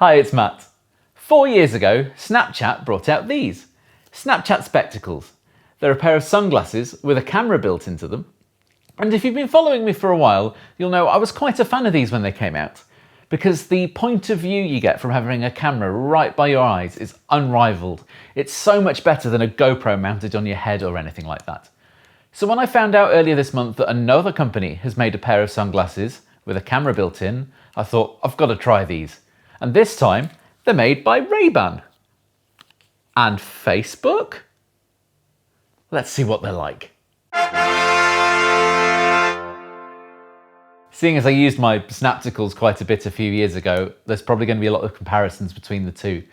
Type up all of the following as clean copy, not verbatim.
Hi, it's Matt. 4 years ago, Snapchat brought out these. Snapchat Spectacles. They're a pair of sunglasses with a camera built into them. And if you've been following me for a while, you'll know I was quite a fan of these when they came out, because the point of view you get from having a camera right by your eyes is unrivaled. It's so much better than a GoPro mounted on your head or anything like that. So when I found out earlier this month that another company has made a pair of sunglasses with a camera built in, I thought, I've got to try these. And this time, they're made by Ray-Ban. And Facebook? Let's see what they're like. Seeing as I used my Snapticles quite a bit a few years ago, there's probably going to be a lot of comparisons between the two.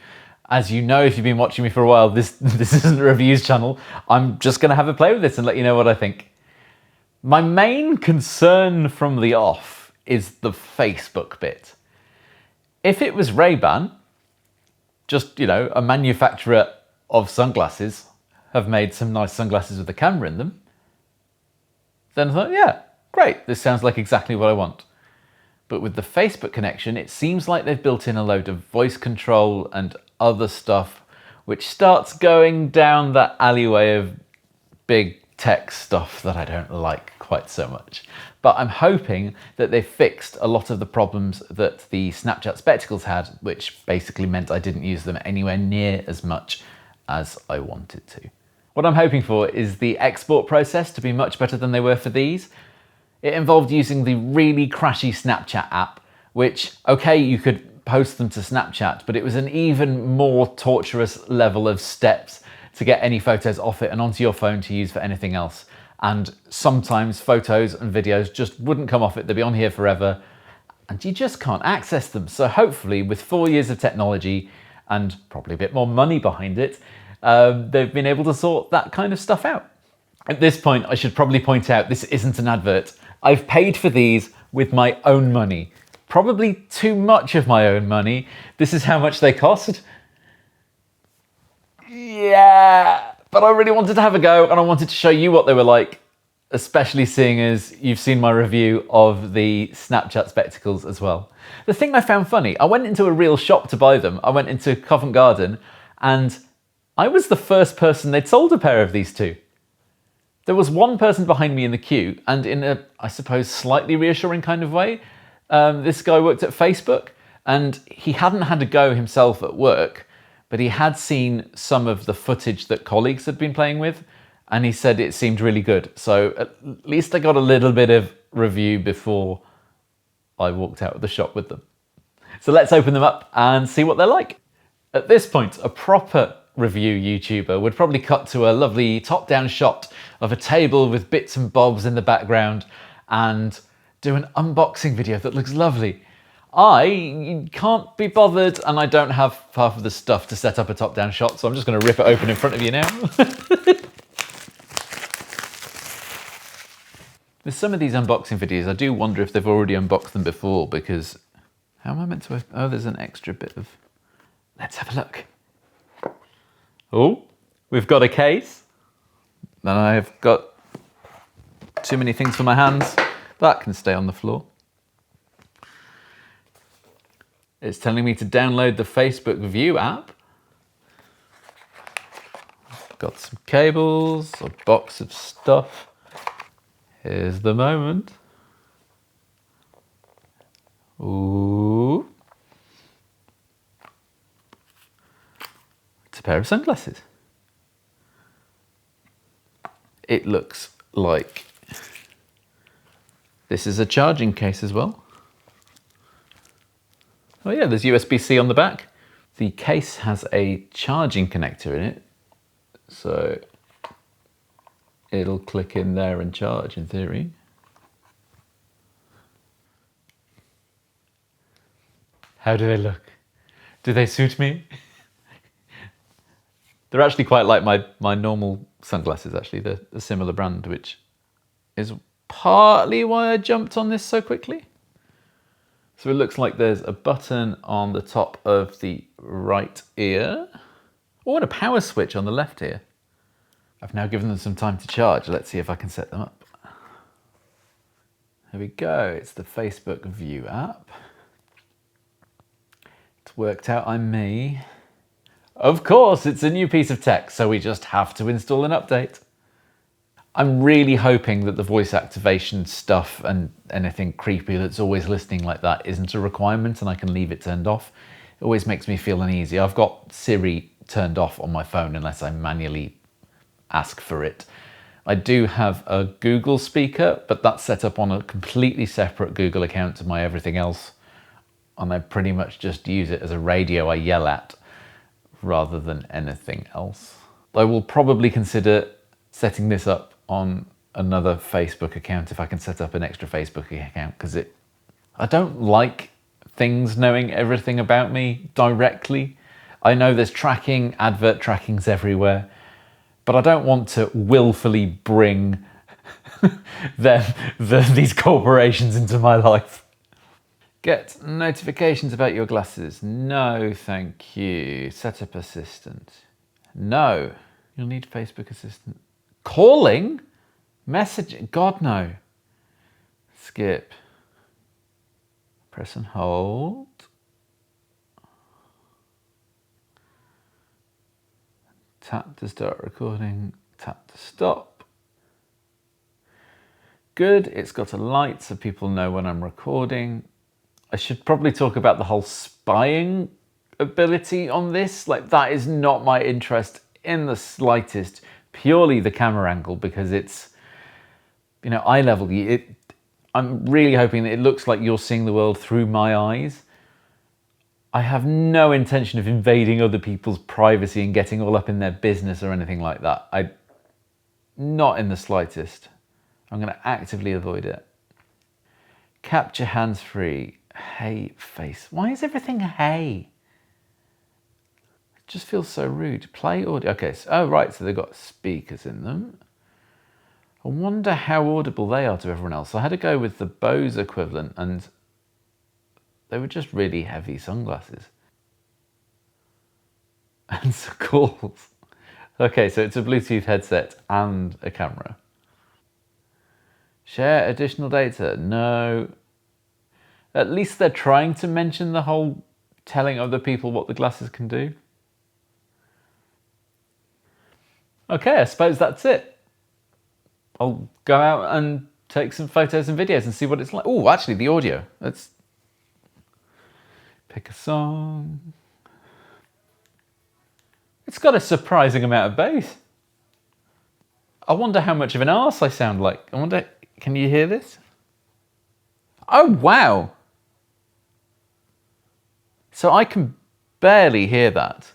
As you know, if you've been watching me for a while, this isn't a reviews channel. I'm just going to have a play with this and let you know what I think. My main concern from the off is the Facebook bit. If it was Ray-Ban, just, a manufacturer of sunglasses, have made some nice sunglasses with a camera in them, then I thought, yeah, great, this sounds like exactly what I want. But with the Facebook connection, it seems like they've built in a load of voice control and other stuff, which starts going down that alleyway of big tech stuff that I don't like quite so much. But I'm hoping that they've fixed a lot of the problems that the Snapchat Spectacles had, which basically meant I didn't use them anywhere near as much as I wanted to. What I'm hoping for is the export process to be much better than they were for these. It involved using the really crashy Snapchat app, which, okay, you could post them to Snapchat, but it was an even more torturous level of steps to get any photos off it and onto your phone to use for anything else. And sometimes photos and videos just wouldn't come off it, they'd be on here forever, and you just can't access them. So hopefully with 4 years of technology and probably a bit more money behind it, they've been able to sort that kind of stuff out. At this point, I should probably point out this isn't an advert. I've paid for these with my own money. Probably too much of my own money. This is how much they cost. Yeah, but I really wanted to have a go and I wanted to show you what they were like, especially seeing as you've seen my review of the Snapchat Spectacles as well. The thing I found funny, I went into a real shop to buy them. I went into Covent Garden and I was the first person they'd sold a pair of these to. There was one person behind me in the queue, and in a, I suppose, slightly reassuring kind of way, this guy worked at Facebook, and he hadn't had a go himself at work, but he had seen some of the footage that colleagues had been playing with, and he said it seemed really good. So at least I got a little bit of review before I walked out of the shop with them. So let's open them up and see what they're like. At this point, a proper review YouTuber would probably cut to a lovely top-down shot of a table with bits and bobs in the background and do an unboxing video that looks lovely. I can't be bothered and I don't have half of the stuff to set up a top-down shot, so I'm just going to rip it open in front of you now. With some of these unboxing videos, I do wonder if they've already unboxed them before, because how am I meant to... Oh, there's an extra bit of... Let's have a look. Oh, we've got a case. And I've got too many things for my hands. That can stay on the floor. It's telling me to download the Facebook View app. Got some cables, a box of stuff. Here's the moment. Ooh. It's a pair of sunglasses. It looks like this is a charging case as well. Oh yeah, there's USB-C on the back. The case has a charging connector in it, so it'll click in there and charge in theory. How do they look? Do they suit me? They're actually quite like my normal sunglasses, actually. They're a similar brand, which is partly why I jumped on this so quickly. So it looks like there's a button on the top of the right ear. Oh, and a power switch on the left ear. I've now given them some time to charge. Let's see if I can set them up. There we go. It's the Facebook View app. It's worked out I'm me. Of course, it's a new piece of tech, so we just have to install an update. I'm really hoping that the voice activation stuff and anything creepy that's always listening like that isn't a requirement and I can leave it turned off. It always makes me feel uneasy. I've got Siri turned off on my phone unless I manually ask for it. I do have a Google speaker, but that's set up on a completely separate Google account to my everything else. And I pretty much just use it as a radio I yell at rather than anything else. I will probably consider setting this up on another Facebook account if I can set up an extra Facebook account, because I don't like things knowing everything about me directly. I know there's tracking, advert trackings everywhere, but I don't want to willfully bring these corporations into my life. Get notifications about your glasses. No, thank you. Set up assistant. No. You'll need Facebook assistant. Calling? Messaging? God, no. Skip. Press and hold. Tap to start recording. Tap to stop. Good. It's got a light so people know when I'm recording. I should probably talk about the whole spying ability on this. Like, that is not my interest in the slightest. Purely the camera angle, because it's, you know, eye level. I'm really hoping that it looks like you're seeing the world through my eyes. I have no intention of invading other people's privacy and getting all up in their business or anything like that. Not in the slightest. I'm going to actively avoid it. Capture hands-free. Hey face. Why is everything hey? It just feels so rude. Play audio. Okay, so, oh right, so they've got speakers in them. I wonder how audible they are to everyone else. I had to go with the Bose equivalent and they were just really heavy sunglasses. Answer calls. Okay, so it's a Bluetooth headset and a camera. Share additional data. No. At least they're trying to mention the whole telling other people what the glasses can do. Okay, I suppose that's it. I'll go out and take some photos and videos and see what it's like. Oh, actually, the audio. Let's pick a song. It's got a surprising amount of bass. I wonder how much of an arse I sound like. I wonder, can you hear this? Oh, wow. So I can barely hear that.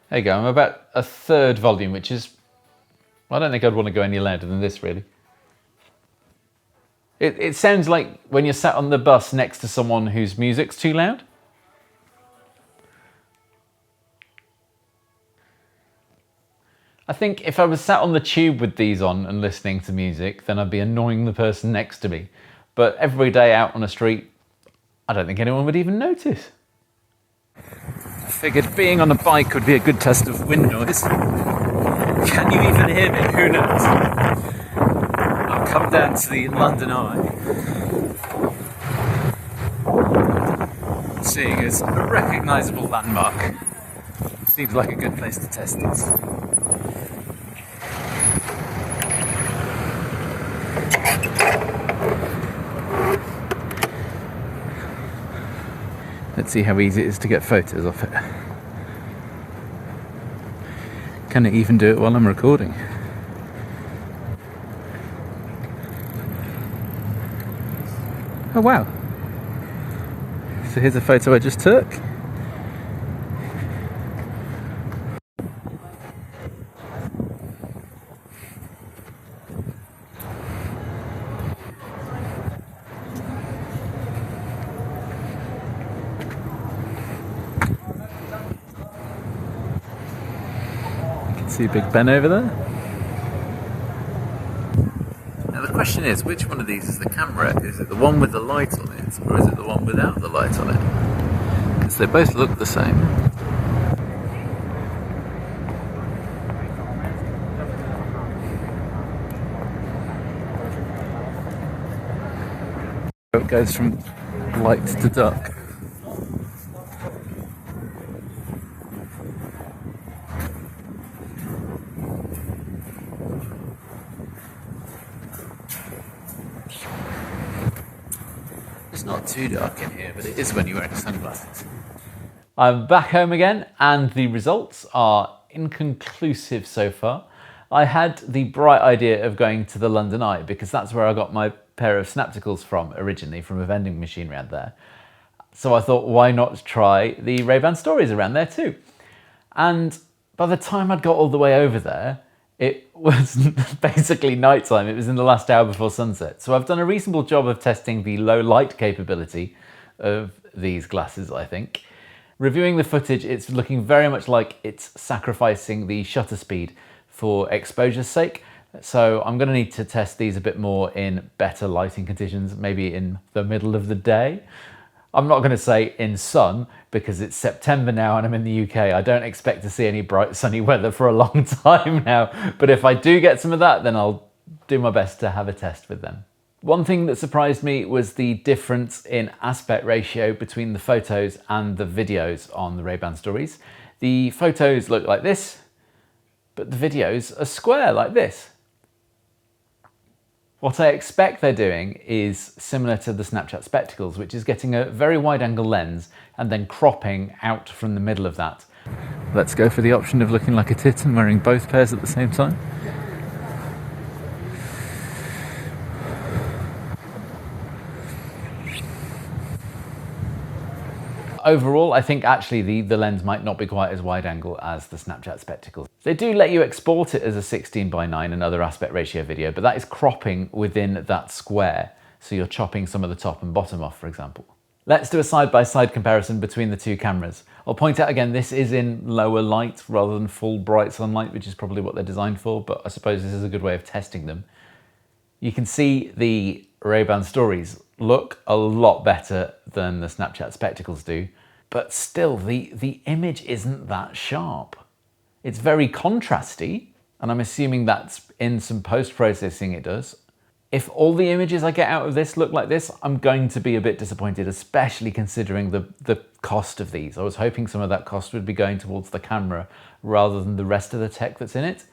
There you go, I'm about a third volume, which is, I don't think I'd want to go any louder than this, really. It sounds like when you're sat on the bus next to someone whose music's too loud. I think if I was sat on the tube with these on and listening to music, then I'd be annoying the person next to me. But every day out on a street, I don't think anyone would even notice. I figured being on a bike would be a good test of wind noise. Can you even hear me? Who knows? I'll come down to the London Eye. Seeing as a recognisable landmark. Seems like a good place to test this. Let's see how easy it is to get photos of it. Can it even do it while I'm recording? Oh wow. So here's a photo I just took. See Big Ben over there? Now the question is, which one of these is the camera? Is it the one with the light on it, or is it the one without the light on it? Because they both look the same. It goes from light to duck. It's not too dark in here, but it is when you're wearing sunglasses. I'm back home again, and the results are inconclusive so far. I had the bright idea of going to the London Eye because that's where I got my pair of Snapticals from originally, from a vending machine around there. So I thought, why not try the Ray-Ban Stories around there too? And by the time I'd got all the way over there, it was basically nighttime. It was in the last hour before sunset. So I've done a reasonable job of testing the low light capability of these glasses, I think. Reviewing the footage, it's looking very much like it's sacrificing the shutter speed for exposure's sake. So I'm gonna need to test these a bit more in better lighting conditions, maybe in the middle of the day. I'm not going to say in sun because it's September now and I'm in the UK. I don't expect to see any bright sunny weather for a long time now. But if I do get some of that, then I'll do my best to have a test with them. One thing that surprised me was the difference in aspect ratio between the photos and the videos on the Ray-Ban Stories. The photos look like this, but the videos are square like this. What I expect they're doing is similar to the Snapchat Spectacles, which is getting a very wide angle lens and then cropping out from the middle of that. Let's go for the option of looking like a tit and wearing both pairs at the same time. Overall, I think actually the lens might not be quite as wide angle as the Snapchat Spectacles. They do let you export it as a 16:9 and other aspect ratio video, but that is cropping within that square. So you're chopping some of the top and bottom off, for example. Let's do a side-by-side comparison between the two cameras. I'll point out again, this is in lower light rather than full bright sunlight, which is probably what they're designed for, but I suppose this is a good way of testing them. You can see the Ray-Ban Stories look a lot better than the Snapchat Spectacles do, but still the image isn't that sharp. It's very contrasty, and I'm assuming that's in some post-processing it does. If all the images I get out of this look like this, I'm going to be a bit disappointed, especially considering the cost of these. I was hoping some of that cost would be going towards the camera rather than the rest of the tech that's in it,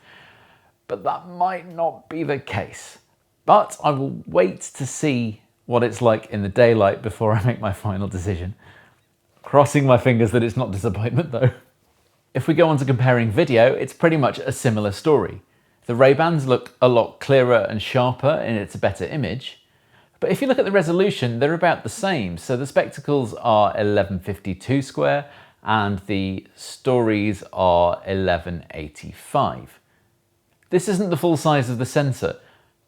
but that might not be the case. But I will wait to see what it's like in the daylight before I make my final decision. Crossing my fingers that it's not disappointment though. If we go on to comparing video, it's pretty much a similar story. The Ray-Bans look a lot clearer and sharper and it's a better image. But if you look at the resolution, they're about the same. So the Spectacles are 1152 square and the Stories are 1185. This isn't the full size of the sensor,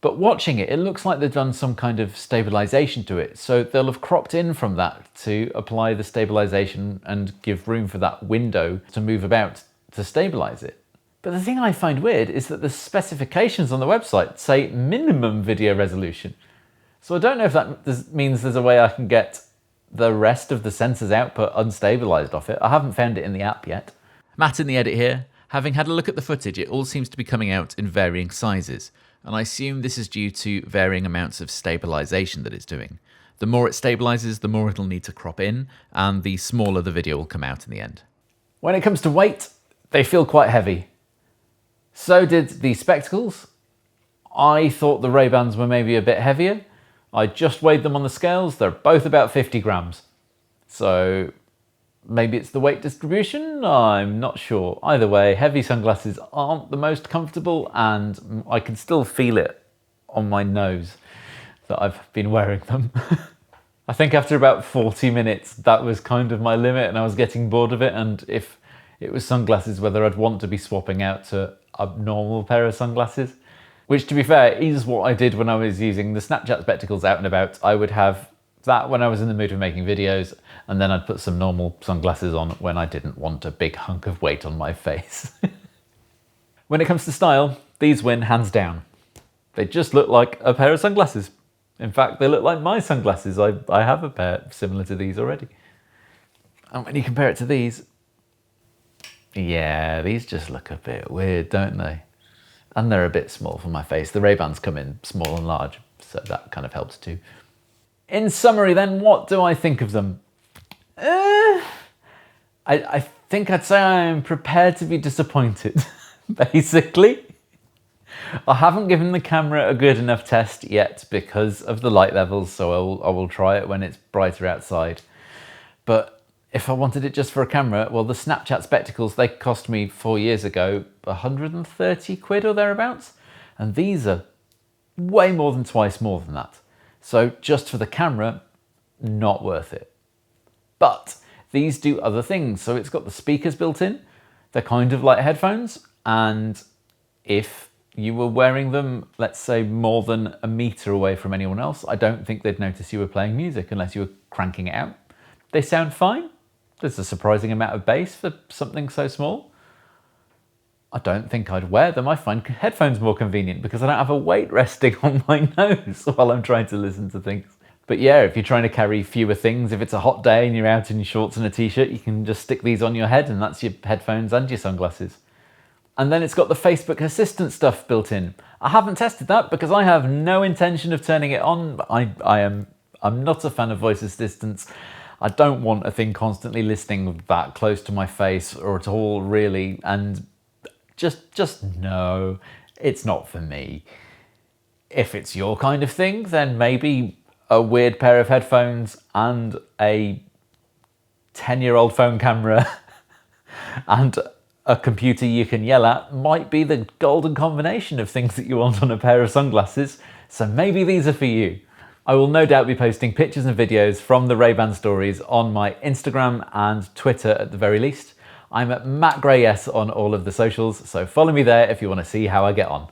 but watching it, it looks like they've done some kind of stabilization to it. So they'll have cropped in from that to apply the stabilization and give room for that window to move about to stabilize it. But the thing I find weird is that the specifications on the website say minimum video resolution. So I don't know if that means there's a way I can get the rest of the sensor's output unstabilized off it. I haven't found it in the app yet. Matt in the edit here. Having had a look at the footage, it all seems to be coming out in varying sizes, and I assume this is due to varying amounts of stabilization that it's doing. The more it stabilizes, the more it'll need to crop in, and the smaller the video will come out in the end. When it comes to weight, they feel quite heavy. So did the Spectacles. I thought the Ray-Bans were maybe a bit heavier. I just weighed them on the scales. They're both about 50 grams. So maybe it's the weight distribution, I'm not sure. Either way, heavy sunglasses aren't the most comfortable and I can still feel it on my nose that I've been wearing them. I think after about 40 minutes, that was kind of my limit and I was getting bored of it. And if it was sunglasses, whether I'd want to be swapping out to a normal pair of sunglasses, which to be fair is what I did when I was using the Snapchat Spectacles out and about. I would have that when I was in the mood of making videos, and then I'd put some normal sunglasses on when I didn't want a big hunk of weight on my face. When it comes to style, these win hands down. They just look like a pair of sunglasses. In fact, they look like my sunglasses. I have a pair similar to these already. And when you compare it to these, yeah, these just look a bit weird, don't they? And they're a bit small for my face. The Ray-Bans come in small and large, so that kind of helps too. In summary then, what do I think of them? I think I'd say I'm prepared to be disappointed, basically. I haven't given the camera a good enough test yet because of the light levels, so I will try it when it's brighter outside. But if I wanted it just for a camera, well, the Snapchat spectacles, they cost me 4 years ago 130 quid or thereabouts, and these are way more than twice more than that. So just for the camera, not worth it. But these do other things. So it's got the speakers built in. They're kind of like headphones. And if you were wearing them, let's say more than a meter away from anyone else, I don't think they'd notice you were playing music unless you were cranking it out. They sound fine. There's a surprising amount of bass for something so small. I don't think I'd wear them. I find headphones more convenient because I don't have a weight resting on my nose while I'm trying to listen to things. But yeah, if you're trying to carry fewer things, if it's a hot day and you're out in shorts and a t-shirt, you can just stick these on your head and that's your headphones and your sunglasses. And then it's got the Facebook Assistant stuff built in. I haven't tested that because I have no intention of turning it on. I'm not a fan of voice assistants. I don't want a thing constantly listening that close to my face or at all, really. And just no, it's not for me. If it's your kind of thing, then maybe a weird pair of headphones and a 10-year-old phone camera and a computer you can yell at might be the golden combination of things that you want on a pair of sunglasses. So maybe these are for you. I will no doubt be posting pictures and videos from the Ray-Ban stories on my Instagram and Twitter at the very least. I'm at Matt Gray S on all of the socials, so follow me there if you want to see how I get on.